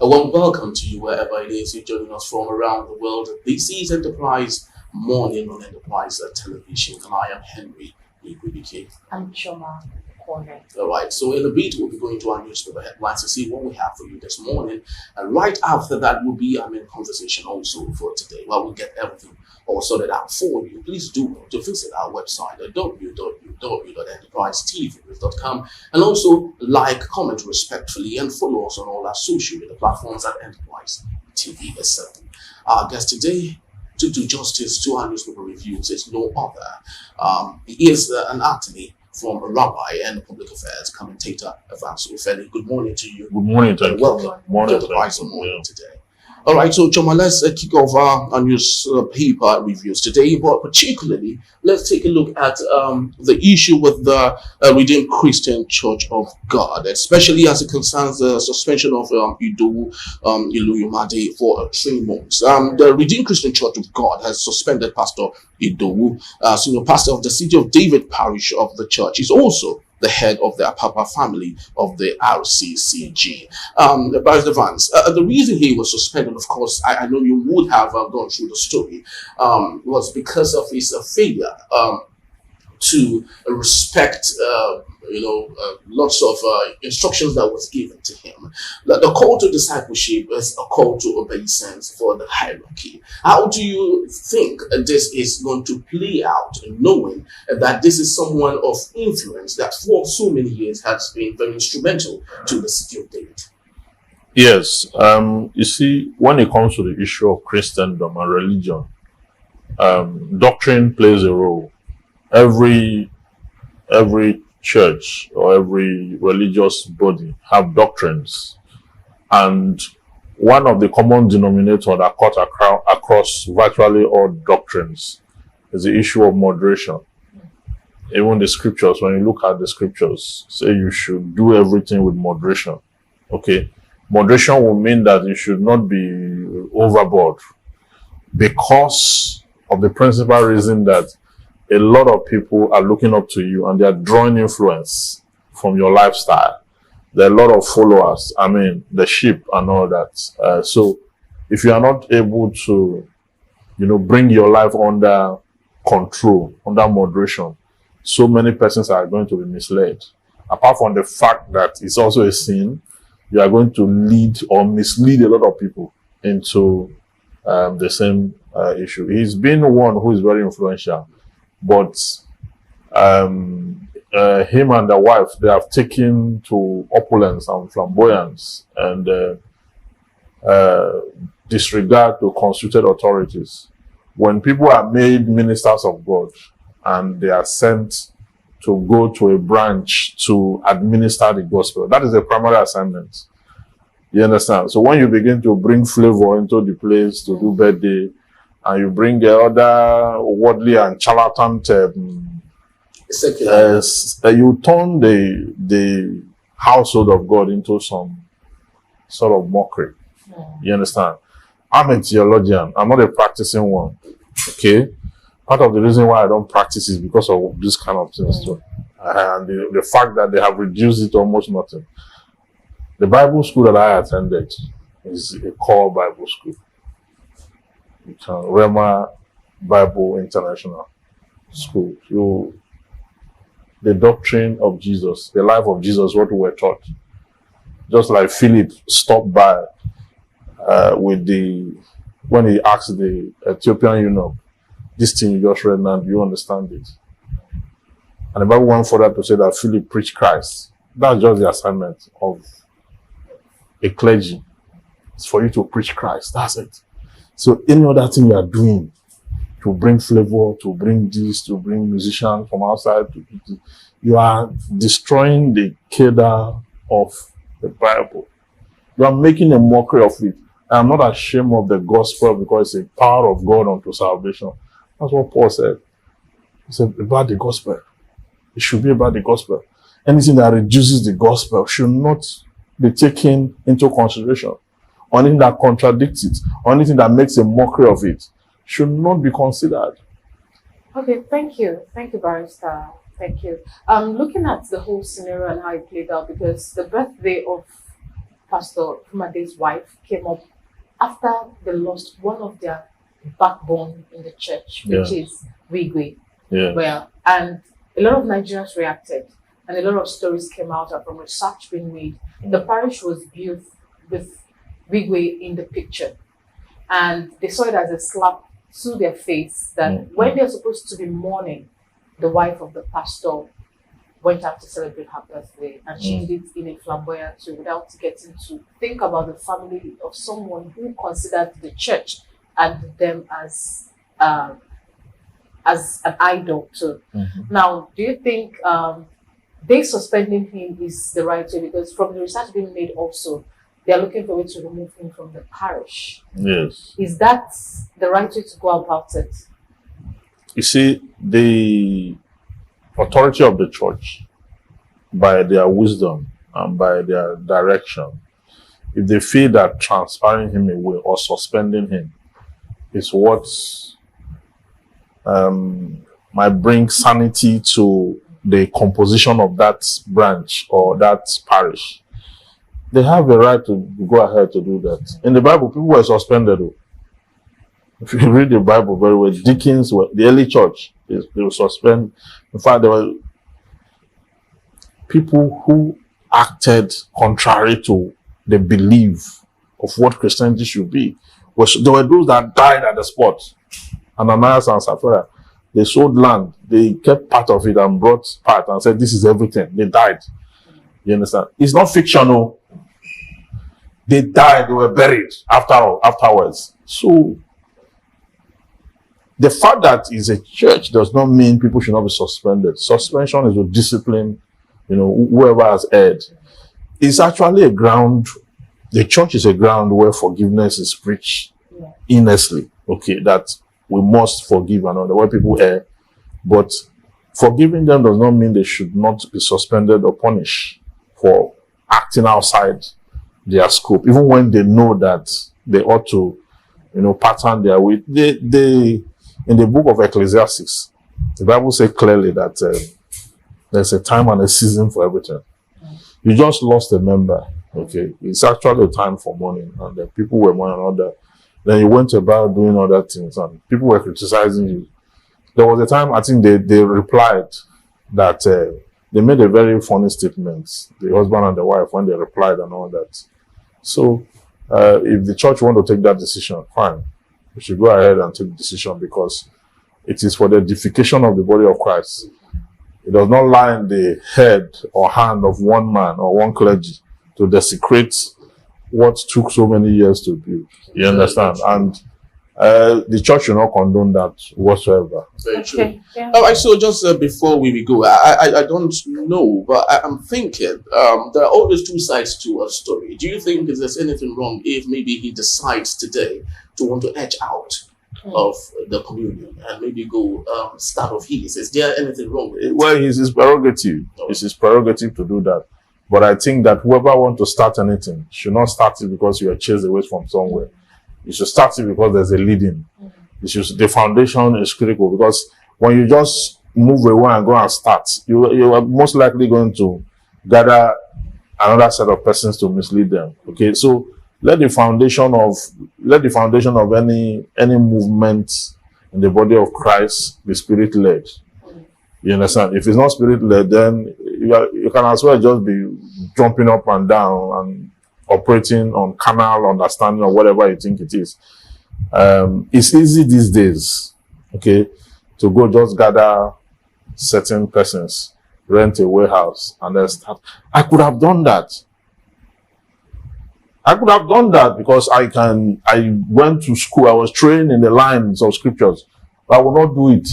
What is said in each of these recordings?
A warm welcome to you wherever it is you're joining us from around the world. This is Enterprise Morning on Enterprise Television, and I am Henry Igwibike. I'm Choma Corner. All right, so in a bit we'll be going to our newspaper headlines to see what we have for you this morning, and right after that will be our main conversation also for today. Well, we'll get everything all sorted out for you. Please do to visit our website at www.enterprisetv.com, and also like, comment respectfully, and follow us on all our social media platforms at Enterprise TV S7. Our guest today, to do justice to our newspaper reviews, is no other. He is an attorney from Rabbi and public affairs commentator, Evans Ufeli. Good morning to you. Good morning, thank you. Welcome Morning, to the Rise of thank you. Morning today. All right, so Choma, let's kick off our newspaper reviews today, but particularly let's take a look at the issue with the Redeemed Christian Church of God, especially as it concerns the suspension of Iluyomade for 3 months. The Redeemed Christian Church of God has suspended Pastor Idowu, senior pastor of the City of David Parish of the church. He's also the head of the Apapa family of the Rccg. Barrister Vance, the reason he was suspended, of course, I know you would have gone through the story, was because of his failure to respect, lots of instructions that was given to him. The call to discipleship is a call to obeisance for the hierarchy. How do you think this is going to play out, knowing that this is someone of influence that for so many years has been very instrumental to the City of David? Yes, you see, when it comes to the issue of Christendom and religion, doctrine plays a role. Every church or every religious body have doctrines, and one of the common denominator that cut across virtually all doctrines is the issue of moderation. Even the scriptures, when you look at the scriptures, say you should do everything with moderation. Okay, moderation will mean that you should not be overboard, because of the principal reason that a lot of people are looking up to you and they are drawing influence from your lifestyle. There are a lot of followers, the sheep and all that. So if you are not able to, bring your life under control, under moderation, so many persons are going to be misled. Apart from the fact that it's also a sin, you are going to lead or mislead a lot of people into the same issue. He's been one who is very influential. But him and the wife, they have taken to opulence and flamboyance and disregard to constituted authorities. When people are made ministers of God and they are sent to go to a branch to administer the gospel, that is the primary assignment. You understand? So when you begin to bring flavor into the place to do birthday, and you bring the other worldly and charlatan, you turn the household of God into some sort of mockery. You understand? I'm a theologian. I'm not a practicing one. Okay? Part of the reason why I don't practice is because of this kind of things too. And the fact that they have reduced it to almost nothing. The Bible school that I attended is a core Bible school. Rema Bible International School. The doctrine of Jesus, the life of Jesus, what we were taught. Just like Philip stopped by when he asked the Ethiopian eunuch, this thing you just read now, do you understand it? And the Bible went further to say that Philip preached Christ. That's just the assignment of a clergy. It's for you to preach Christ. That's it. So any other thing you are doing to bring flavor, to bring this, to bring musicians from outside, you are destroying the cadre of the Bible. You are making a mockery of it. I am not ashamed of the gospel because it's a power of God unto salvation. That's what Paul said. He said about the gospel. It should be about the gospel. Anything that reduces the gospel should not be taken into consideration. Anything that contradicts it, anything that makes a mockery of it, should not be considered. Okay, thank you. Thank you, Barrister. Thank you. Looking at the whole scenario and how it played out, because the birthday of Pastor Iluyomade's wife came up after they lost one of their backbone in the church, which is Wigwe. Yeah. Well, and a lot of Nigerians reacted, and a lot of stories came out from research being made. The parish was built with Wigwe in the picture, and they saw it as a slap to their face that when they're supposed to be mourning, the wife of the pastor went out to celebrate her birthday, and she did it in a flamboyant way without getting to think about the family of someone who considered the church and them as an idol too. Now, do you think they suspending him is the right way? Because from the research being made also, they are looking for a way to remove him from the parish. Yes. Is that the right way to go about it? You see, the authority of the church, by their wisdom and by their direction, if they feel that transferring him away or suspending him is what might bring sanity to the composition of that branch or that parish, they have a right to go ahead to do that. In the Bible, people were suspended. If you read the Bible very well, deacons were, the early church, they were suspended. In fact, there were people who acted contrary to the belief of what Christianity should be. There were those that died at the spot. Ananias and Sapphira, they sold land, they kept part of it and brought part and said, this is everything. They died. You understand? It's not fictional. They died, they were buried afterwards. So, the fact that it's a church does not mean people should not be suspended. Suspension is with discipline, whoever has erred. It's actually a ground, the church is a ground where forgiveness is preached earnestly. Okay, that we must forgive another, where people err. But forgiving them does not mean they should not be suspended or punished for acting outside their scope, even when they know that they ought to, pattern their way. They in the book of Ecclesiastes, the Bible says clearly that there's a time and a season for everything. You just lost a member, okay? It's actually a time for mourning, and the people were mourning other. Then you went about doing other things, and people were criticizing you. There was a time, I think they replied that they made a very funny statement, the husband and the wife, when they replied and all that. So, if the church want to take that decision, fine. We should go ahead and take the decision, because it is for the edification of the body of Christ. It does not lie in the head or hand of one man or one clergy to desecrate what took so many years to build. You understand? And the church should not condone that whatsoever. Very true. Okay. Yeah. All right, so just before we go, I don't know, but I'm thinking there are always two sides to a story. Do you think there's anything wrong if maybe he decides today to want to edge out of the communion and maybe go start of his? Is there anything wrong with it? Well, it's his prerogative. It's his prerogative to do that. But I think that whoever wants to start anything should not start it because you are chased away from somewhere. You should start it because there's a leading. The foundation is critical, because when you just move away and go and start, you are most likely going to gather another set of persons to mislead them. Okay, so let the foundation of any movement in the body of Christ be spirit led. You understand? If it's not spirit led, then you can as well just be jumping up and down and operating on carnal understanding or whatever you think it is. It's easy these days, okay, to go just gather certain persons, rent a warehouse, and then start. I could have done that. Because I went to school, I was trained in the lines of scriptures. But I will not do it.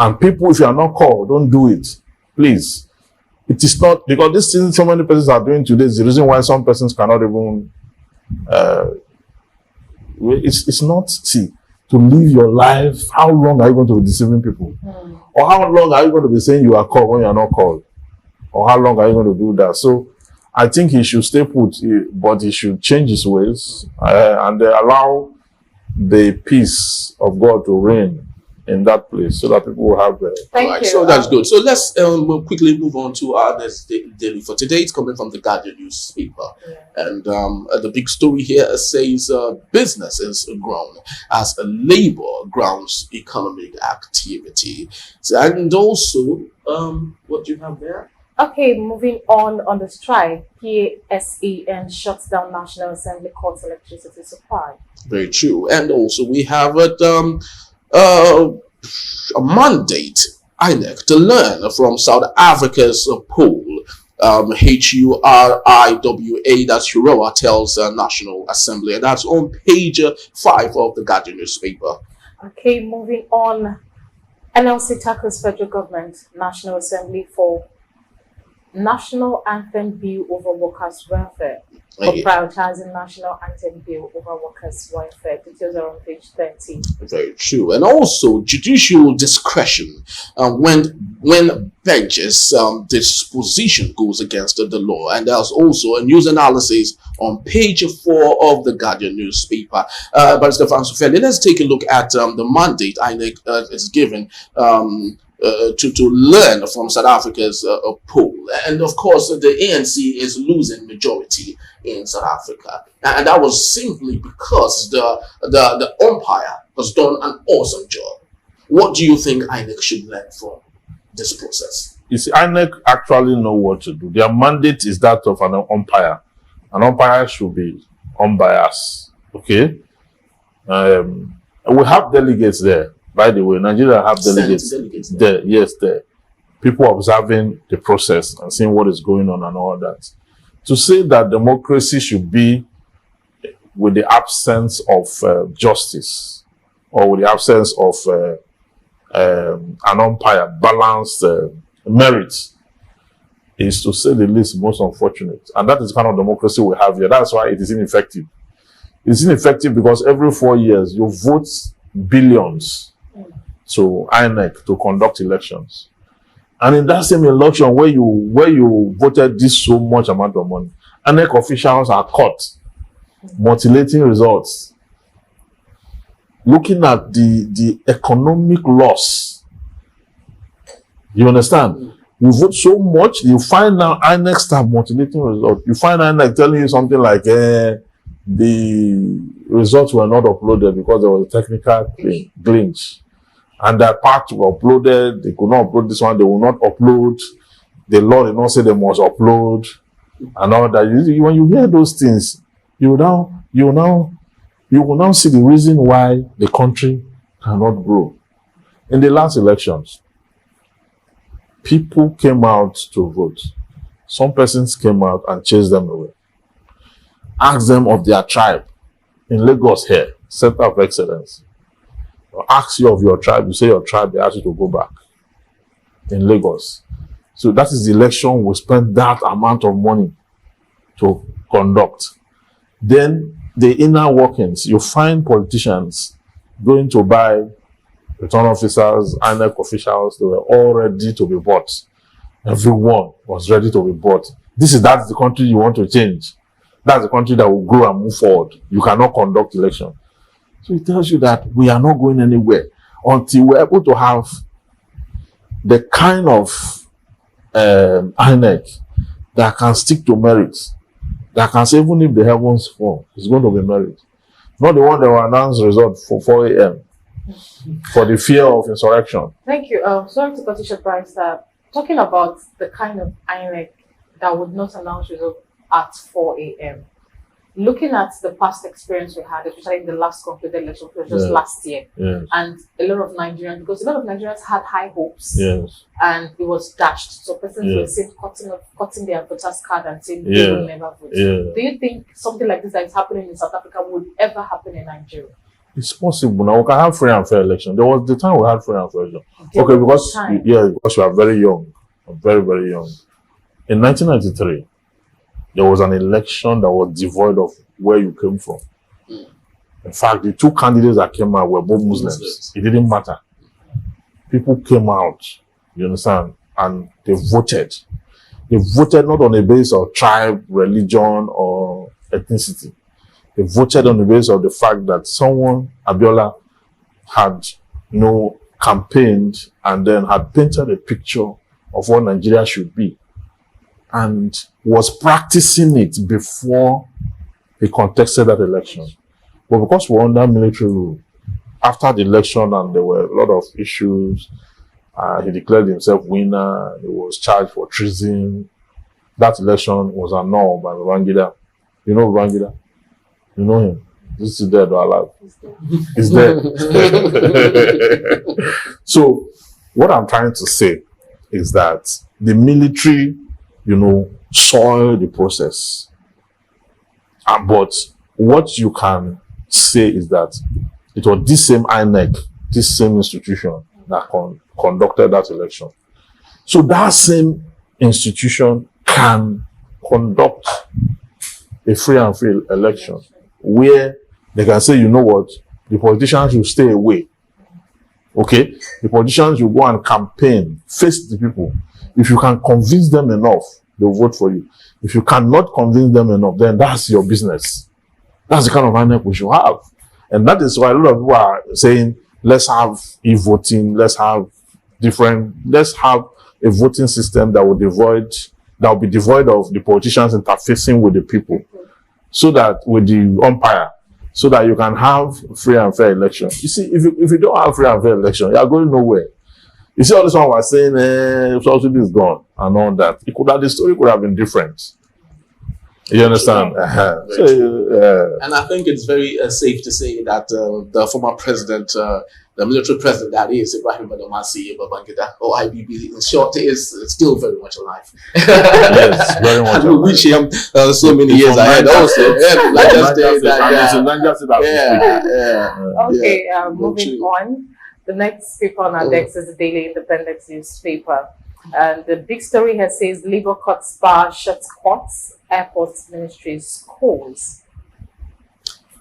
And people, if you are not called, don't do it. Please. It is not, because this thing so many persons are doing today is the reason why some persons cannot even, it's not, see, to live your life, how long are you going to be deceiving people? Or how long are you going to be saying you are called when you are not called? Or how long are you going to do that? So, I think he should stay put, but he should change his ways and allow the peace of God to reign in that place so that people will have Thank Right, you. so that's good. So let's quickly move on to our next daily for today. It's coming from the Guardian newspaper. And the big story here says business is grown as a labor grounds economic activity. So, and also, what do you have there? Okay, moving on the strike, PASEN shuts down National Assembly Court's electricity supply. Very true. And also, we have a mandate INEC to learn from South Africa's poll. HURIWA, that's Hurua, tells National Assembly, and that's on page 5 of the Guardian newspaper. Okay, moving on. NLC tackles federal government, National Assembly for National Anthem Bill over workers' welfare. For prioritizing National Anthem Bill over workers' welfare. Details are on page 30. Very true. And also judicial discretion when benches disposition goes against the law. And there's also a news analysis on page 4 of the Guardian newspaper. But let's take a look at the mandate INEC is given to learn from South Africa's poll. And of course, the ANC is losing majority in South Africa. And that was simply because the umpire has done an awesome job. What do you think INEC should learn from this process? You see, INEC actually know what to do. Their mandate is that of an umpire. An umpire should be unbiased. Okay? We have delegates there. By the way, Nigeria have delegates there. Yes, there. People observing the process and seeing what is going on and all that. To say that democracy should be with the absence of justice or with the absence of an umpire, balanced merit is, to say the least, most unfortunate. And that is the kind of democracy we have here. That's why it is ineffective. It's ineffective because every 4 years you vote billions to INEC to conduct elections. And in that same election where you voted this so much amount of money, INEC officials are caught mutilating results. Looking at the economic loss. You understand? You vote so much, you find now INEC start mutilating results. You find INEC telling you something like the results were not uploaded because there was a technical glitch. And that part were uploaded, they could not upload this one, they will not upload. The law did not say they must upload and all that. When you hear those things, you will now see the reason why the country cannot grow. In the last elections, people came out to vote. Some persons came out and chased them away. Ask them of their tribe. In Lagos here, Center of Excellence. Ask you of your tribe, you say your tribe, they ask you to go back. In Lagos. So that is the election we spent that amount of money to conduct. Then the inner workings, you find politicians going to buy return officers, INEC officials, they were all ready to be bought. Everyone was ready to be bought. That's the country you want to change. That's the country that will grow and move forward. You cannot conduct election. So it tells you that we are not going anywhere until we're able to have the kind of INEC that can stick to merit, that can say even if the heavens fall, it's going to be merit. Not the one that will announce result for 4 a.m. for the fear of insurrection. Thank you. Sorry to cut you short, Barrister. Talking about the kind of INEC that would not announce result at 4 a.m. Looking at the past experience we had, especially in the last concluded election, which was just last year, and a lot of Nigerians, because a lot of Nigerians had high hopes, and it was dashed. So persons were seen cutting their voters card and saying they will never vote. Do you think something like this that is happening in South Africa would ever happen in Nigeria? It's possible. Now we can have free and fair election. There was the time we had free and fair election. Because you are very young, very, very young. In 1993. There was an election that was devoid of where you came from. In fact, the two candidates that came out were both Muslims. It didn't matter. People came out, you understand, and they voted. They voted not on the basis of tribe, religion, or ethnicity. They voted on the basis of the fact that someone, Abiola, had no campaigned and then had painted a picture of what Nigeria should be and was practicing it before he contested that election. But because we're under military rule, after the election and there were a lot of issues, he declared himself winner, he was charged for treason. That election was annulled by Babangida. You know Babangida? You know him? This is dead or alive? He's dead. So, what I'm trying to say is that the military, soiled the process. But what you can say is that it was this same INEC, this same institution that conducted that election. So that same institution can conduct a free and fair election where they can say, you know what, the politicians will stay away. Okay? The politicians will go and campaign, face the people. If you can convince them enough, they'll vote for you. If you cannot convince them enough, then that's your business. That's the kind of INEC we should have. And that is why a lot of people are saying, let's have e-voting, let's have a voting system that will be devoid of the politicians interfacing with the people, so that with the umpire, so that you can have free and fair election. You see, if you don't have free and fair election, you are going nowhere. You see, all this one was saying, subsidy is gone and all that. The story could have been different. You understand? And I think it's very safe to say that the former president, the military president, that is Ibrahim Badamasi Babangida, or IBB in short, is still very much alive. Yes, very much. And we wish him so many years ahead also. Okay, moving on. The next paper on our decks is the Daily Independence newspaper. And the big story here says Labour cuts bar, shuts courts, airports, ministries, schools.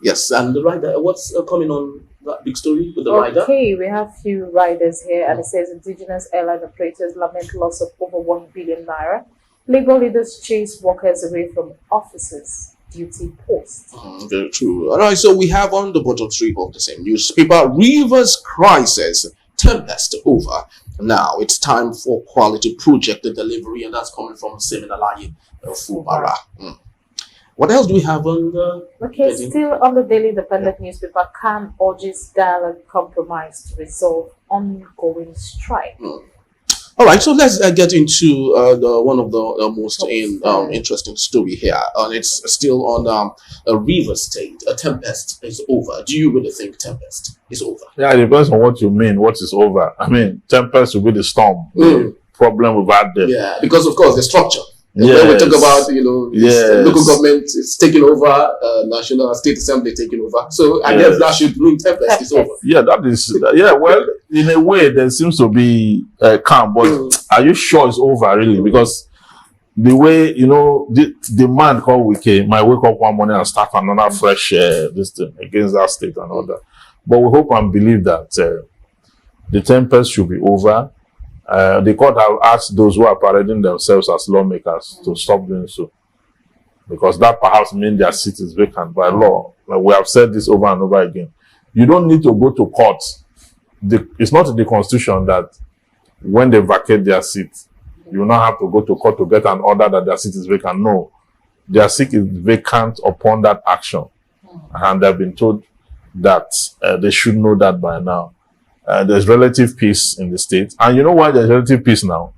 Yes, and the rider, what's coming on that big story with the rider? Okay, we have few riders here, and it says indigenous airline operators lament loss of over 1 billion naira. Labour leaders chase workers away from offices. Duty posts. Very true. All right, so we have on the bottom strip of the same newspaper, Rivers crisis, tempest over. Now it's time for quality project delivery, and that's coming from Seminalaye Fubara. What else do we have on the... Okay, still on the Daily Independent newspaper, CAN urges dialogue compromise to resolve ongoing strike. All right, so let's get into one of the most interesting story here, and it's still on River State. A tempest is over. Do you really think tempest is over? Yeah, it depends on what you mean. What is over? I mean, tempest will be the storm. The problem we've had there. Yeah, because of course the structure. Yes. When we talk about, local government is taking over, national state assembly taking over. So I guess that should mean tempest is over. Yeah, that is, well, in a way, there seems to be calm, but are you sure it's over, really? Because the way, the man called Wike might wake up one morning and start another fresh this thing against that state and all that. But we hope and believe that the tempest should be over. The court have asked those who are parading themselves as lawmakers to stop doing so, because that perhaps means their seat is vacant by law. Like we have said this over and over again. You don't need to go to court. It's not in the constitution that when they vacate their seat, you will not have to go to court to get an order that their seat is vacant. No, their seat is vacant upon that action, and they've been told that they should know that by now. There's relative peace in the state. And you know why there's relative peace now?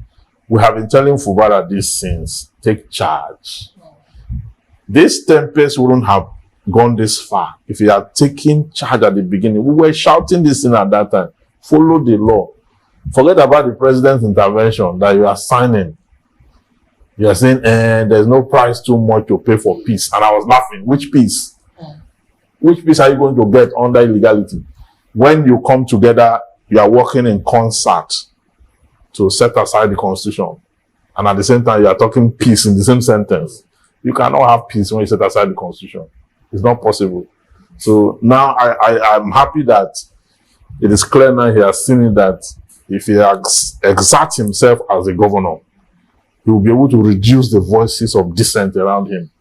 We have been telling Fubara these things. Take charge. This tempest wouldn't have gone this far if he had taken charge at the beginning. We were shouting this in at that time. Follow the law. Forget about the president's intervention that you are signing. You are saying, there's no price too much to pay for peace. And I was laughing. Which peace? Which peace are you going to get under illegality? When you come together, you are working in concert to set aside the constitution. And at the same time, you are talking peace in the same sentence. You cannot have peace when you set aside the constitution. It's not possible. So now I'm happy that it is clear now he has seen it that if he exerts himself as a governor, he will be able to reduce the voices of dissent around him,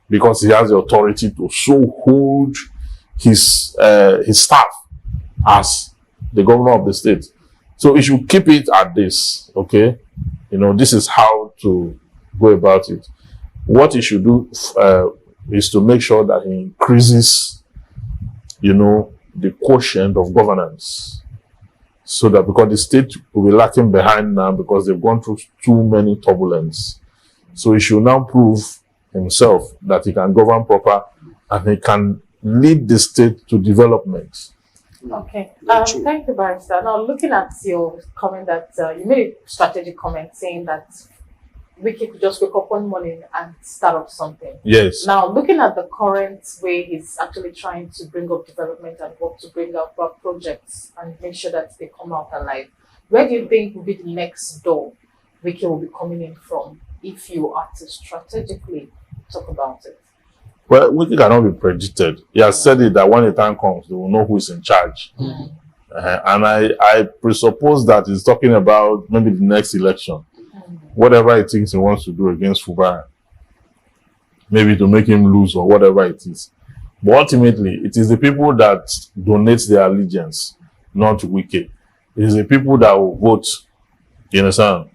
because he has the authority to so hold his staff as the governor of the state. So we should keep it at this, okay? You know, this is how to go about it. What he should do is to make sure that he increases, you know, the quotient of governance. So that, because the state will be lacking behind now because they've gone through too many turbulence. So he should now prove himself that he can govern proper and he can lead the state to development. Okay. Thank you, Barrister. Now, looking at your comment that you made a strategic comment saying that we could just wake up one morning and start up something. Yes. Now, looking at the current way he's actually trying to bring up development and work to bring up projects and make sure that they come out alive, where do you think will be the next door Wiki will be coming in from if you are to strategically talk about it? Well, Wiki cannot be predicted. He has said it that when the time comes, they will know who is in charge. And I presuppose that he's talking about maybe the next election. Whatever he thinks he wants to do against Fubara, maybe to make him lose or whatever it is. But ultimately, it is the people that donate their allegiance, not Wiki. It is the people that will vote, you understand,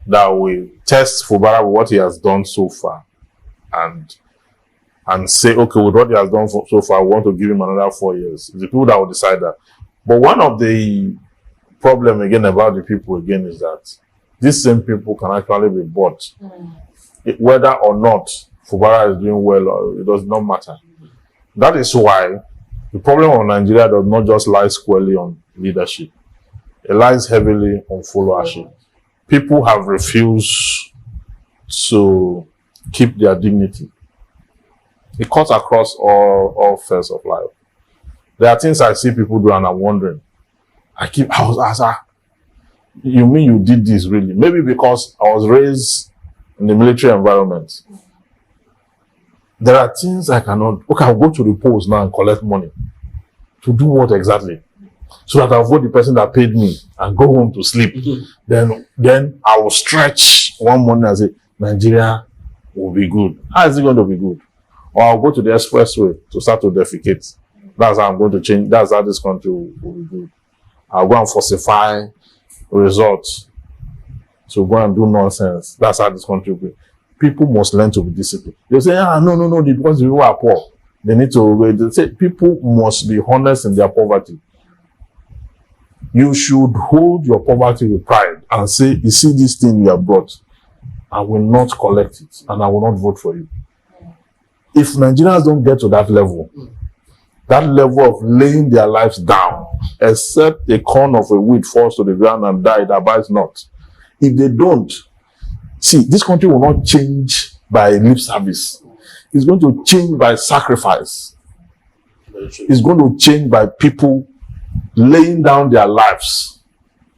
that will test Fubara with what he has done so far and say, okay, with what he has done so far, we want to give him another 4 years. It's the people that will decide that. But one of the problem again about the people again is that these same people can actually be bought. Whether or not Fubara is doing well, or it does not matter. That is why the problem of Nigeria does not just lie squarely on leadership. It lies heavily on followership. People have refused to keep their dignity. It cuts across all spheres of life. There are things I see people do and I'm wondering. I was asking, you mean you did this really? Maybe because I was raised in the military environment. There are things I cannot. Okay, I'll go to the polls now and collect money. To do what exactly? So that I'll vote the person that paid me and go home to sleep. Then I will stretch one morning and say, Nigeria will be good. How is it going to be good? Or I'll go to the expressway to start to defecate. That's how I'm going to change. That's how this country will be good. I'll go and falsify results to go and do nonsense. That's how this country will be. People must learn to be disciplined. They say, no, because the people are poor. They need to, they say people must be honest in their poverty. You should hold your poverty with pride and say, you see this thing you have brought, I will not collect it and I will not vote for you. If Nigerians don't get to that level of laying their lives down, except a corn of a wheat falls to the ground and die, it abides not. If they don't, see, this country will not change by lip service. It's going to change by sacrifice. It's going to change by people laying down their lives.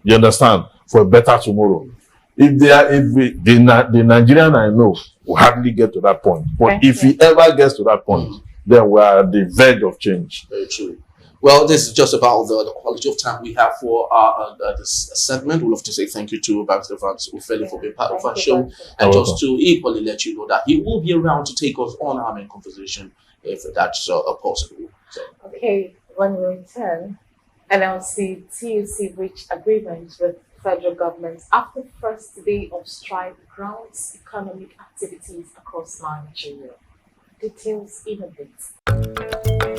You understand? For a better tomorrow. The Nigerian I know will hardly get to that point. But if he ever gets to that point, then we are at the verge of change. Very true. Well, this is just about the quality of time we have for this segment. We'd love to say thank you to Barrister Vance Ufele for being part of our show. And just to equally let you know that he will be around to take us on our main conversation if that's possible. So. Okay, when we return, NLC TUC reached agreement with federal government after first day of strike grounds economic activities across Nigeria. Details in a bit.